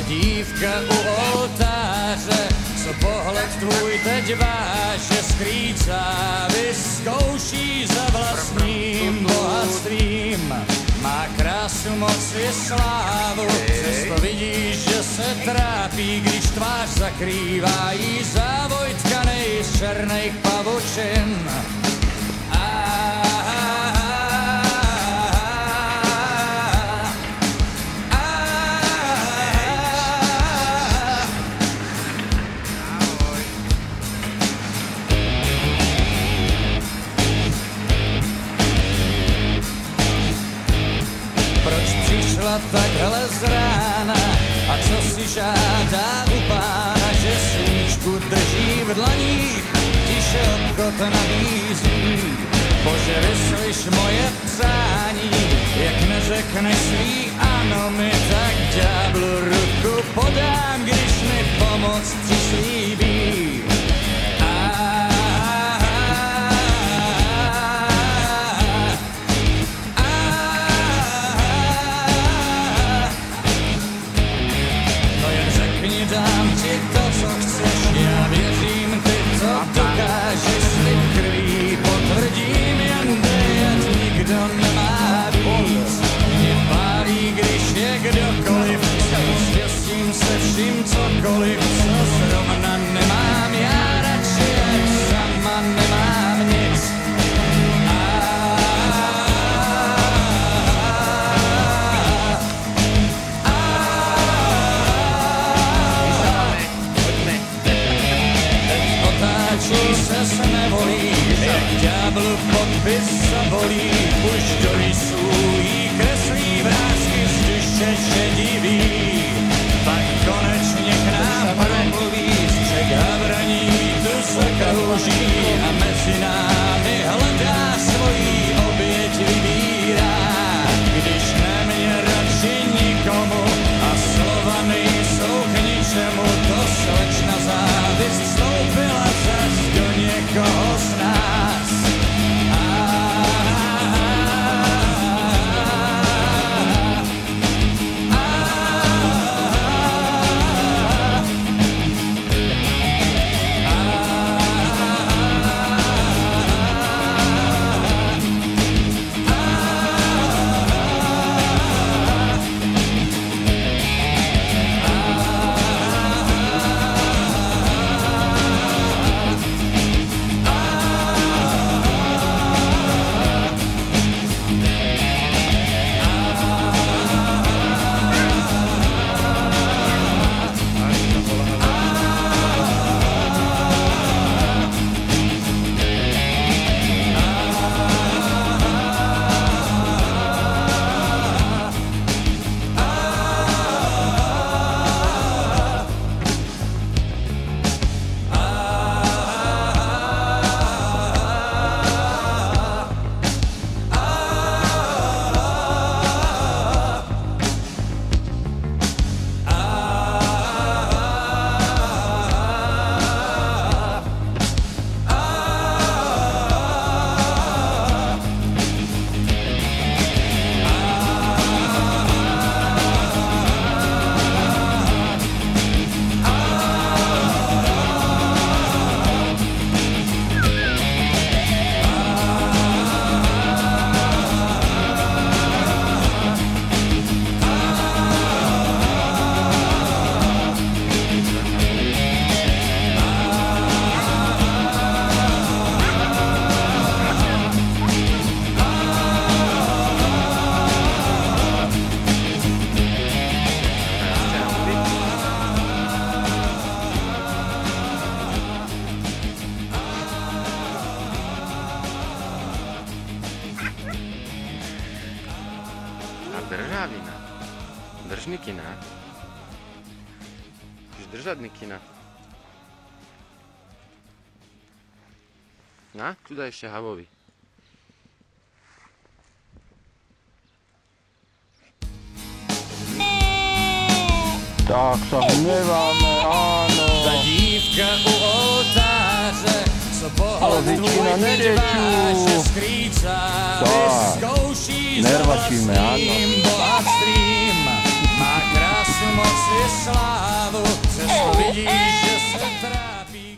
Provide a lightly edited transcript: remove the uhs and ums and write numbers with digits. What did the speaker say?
dívka u oltáře, co pohled tvůj teď váže skrýcá, vyzkouší za vlastním bohatstvím. Má krásu, moc i slávu, přesto vidíš, že se trápí, když tvář zakrývá jí závoj tkanej z černých pavučin. Takhle z rána a co si žádá u pána, že svíčku drží v dlaních, tiše obchod nabízí. Bože, vyslyš moje přání, jak neřekneš svý ano mi, tak ďáblu ruku podám, když mi pomoc přislíbí. Dám ti to, co chceš, já věřím, ty to dokážeš, slib krví potvrdím, jen ať nikdo nemá víc. Mě pálí, když je kdokoliv, štěstím se vším cokoliv, co zrovna nemám, já radši jak sama nemám nic. Ses nevolí, jak ďáblu podpis sa bolí, už do rysů jí kreslí vrásky z duše šedivý. Pak konečně k nám promluví, z Čech Havraní tu se krouží a mezi námi hledá svojí oběť vybírá. Když nemě radši nikomu a slova nejsou k ničemu, to slečna závist vstoupila zas do někoho z nás. Državina. Držnikina. Chceš držadnikina. Na, tu daj ešte havovi. Tak sa hneváme, áno. Ta dívka u oltáře, co pohled tvůj teď váže skrýcá, vyzkouší za vlastním bohatstvím. Má krásu, moc si slávu, přesto vidíš, že se trápí.